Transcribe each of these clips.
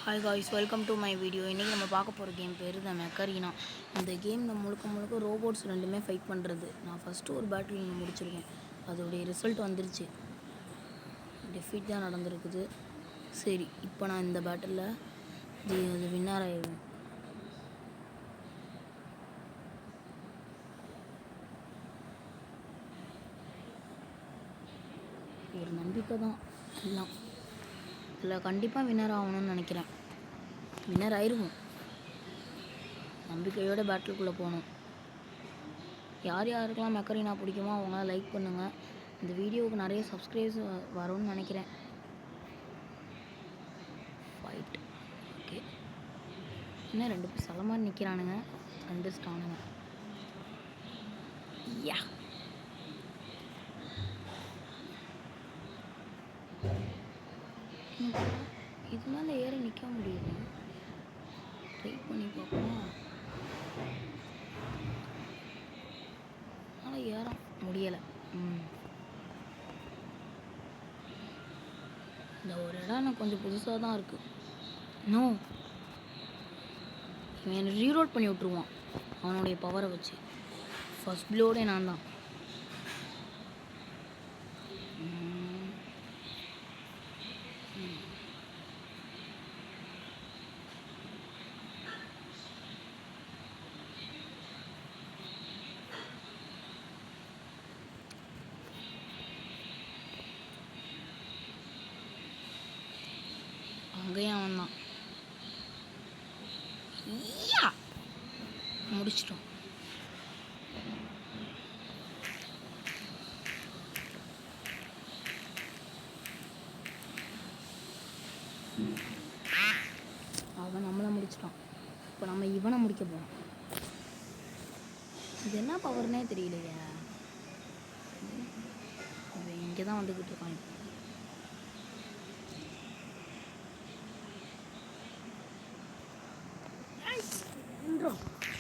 Hi guys, welcome to my video. இன்றைக்கி நம்ம பார்க்க போகிற கேம் பேர் த மெக்கரீனா. இந்த கேம் நம்ம முழுக்க ரோபோட்ஸ் ரெண்டுமே ஃபைட் பண்ணுறது. நான் ஃபஸ்ட்டு ஒரு பேட்டில் முடிச்சிருக்கேன். அதோடைய ரிசல்ட் வந்துருச்சு. டெஃபீட் தான் நடந்திருக்குது. சரி, இப்போ நான் இந்த பேட்டிலில் அது வின்னர் ஆகிடுவேன். ஒரு நம்பிக்கை தான் எல்லாம். இதில் கண்டிப்பாக வின்னர் ஆகணும்னு நினைக்கிறேன். வின்னர் ஆயிடுவோம். நம்பிக்கையோட பேட்டிலுக்குள்ளே போகணும். யார் யாருக்கெல்லாம் மெக்கரீனா பிடிக்குமோ அவங்களாம் லைக் பண்ணுங்கள். இந்த வீடியோவுக்கு நிறைய சப்ஸ்கிரைப்ஸ் வரும்னு நினைக்கிறேன். ஃபைட். ஓகே, இன்னும் 2 பேர் சில மாதிரி நிற்கிறானுங்க. 2 ஸ்டானுங்க. யா, இது மேலே ஏறி நிற்க முடியுது. ட்ரை பண்ணி பார்ப்போம். ஆனால் ஏற முடியலை. இந்த ஒரு இடம் எனக்கு கொஞ்சம் புதுசாக தான் இருக்குது. நோ, இவன் என்னை ரீரோட் பண்ணி விட்ருவான் அவனுடைய பவரை வச்சு. ஃபர்ஸ்ட் ப்ளோடே நான் தான். அங்கேயும் அவன் தான். முடிச்சிட்டோம். அவன் நம்மளை முடிச்சிட்டான். இப்போ நம்ம இவனை முடிக்க போகிறோம். இது என்ன பவர்னே தெரியலையே. இவன் இங்கே தான் வந்துக்கிட்டு இருக்கான். இப்போ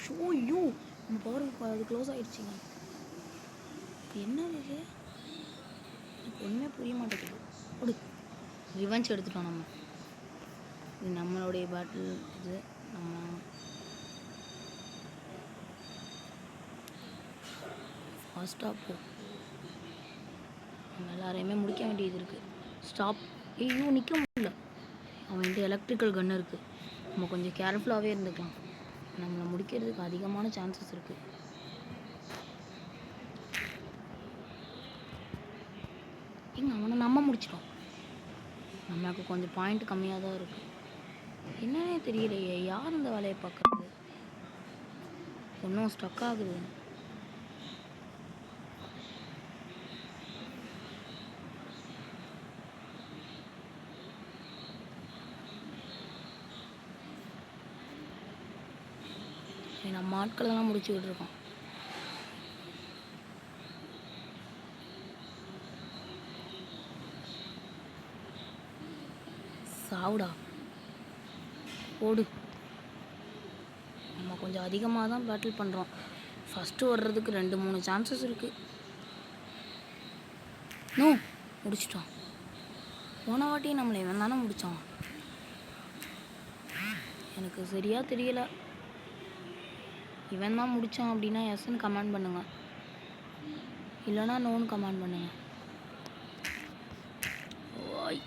ஷோயூ நம்ம பவர் அது க்ளோஸ் ஆகிடுச்சிங்க. என்னது இது? எனக்கு ஒன்றுமே புரிய மாட்டேங்குது. ஒரு ரிவெஞ்ச் எடுத்துட்டோம் நம்ம. இது நம்மளுடைய பேட்டில். இது நம்ம ஃபாஸ்ட்டாக போ. நம்ம எல்லாரையுமே முடிக்க வேண்டியது இருக்குது. ஸ்டாப். ஐயோ, நிற்க முடியல. அவன்கிட்ட எலக்ட்ரிக்கல் கன் இருக்குது. நம்ம கொஞ்சம் கேர்ஃபுல்லாகவே இருந்துக்கலாம். நம்மளை முடிக்கிறதுக்கு அதிகமான சான்சஸ் இருக்குது. அவனை நம்ம முடிச்சிட்டோம். நமக்கு கொஞ்சம் பாயிண்ட் கம்மியாக தான் இருக்குது. என்னன்னே தெரியலையே, யார் இந்த வேலையை பார்க்குறது? ஒன்றும் ஸ்டக் ஆகுது. நம்ம ஆட்களெல்லாம் முடிச்சுக்கிட்டு இருக்கோம். சாவுடா, ஓடு. நம்ம கொஞ்சம் அதிகமாக தான் பேட்டில் பண்ணுறோம். ஃபஸ்ட்டு வர்றதுக்கு 2-3 சான்சஸ் இருக்குது. நோ, முடிச்சிட்டோம். போன வாட்டி நம்மளை இவன் தானே முடித்தான். எனக்கு சரியாக தெரியலை. இவன் தான் முடித்தான் அப்படின்னா எஸ்ன்னு கமெண்ட் பண்ணுங்கள், இல்லைனா நோன்னு கமெண்ட் பண்ணுங்கள். ஓய்,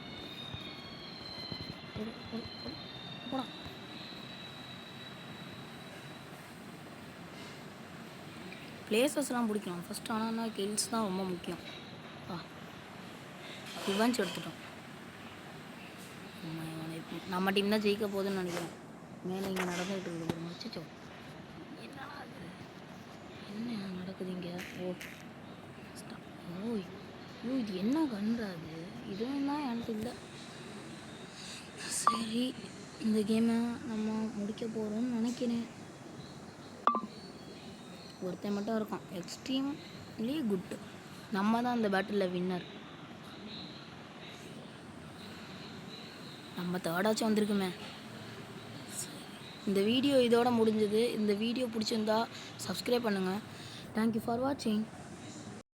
போடா. பிளேசஸ்லாம் பிடிக்கலாம் ஃபஸ்ட். ஆனால் கில்ஸ் தான் ரொம்ப முக்கியம். ரிவெஞ்ச் எடுத்துட்டோம். நம்ம டீம் தான் ஜெயிக்க போகுதுன்னு நினைக்கிறேன். மேலே இங்கே நடந்துகிட்டு இருக்குது. முடிச்சோ, என்ன நடக்குது இங்கே? ஓய், இது என்ன கன்றாது? இதுவும் தான் எனக்கு இல்லை. சரி, இந்த கேமை நம்ம முடிக்க போகிறோம்னு நினைக்கிறேன். ஒருத்தன் மட்டும் இருக்கான், எக்ஸ்ட்ரீம்லி குட். நம்ம தான் இந்த பேட்டிலில் வின்னர். நம்ம தேர்டாச்சும் வந்திருக்குமே. இந்த வீடியோ இதோட முடிஞ்சது. இந்த வீடியோ பிடிச்சிருந்தா சப்ஸ்கிரைப் பண்ணுங்கள். தேங்க்யூ ஃபார் வாட்சிங்.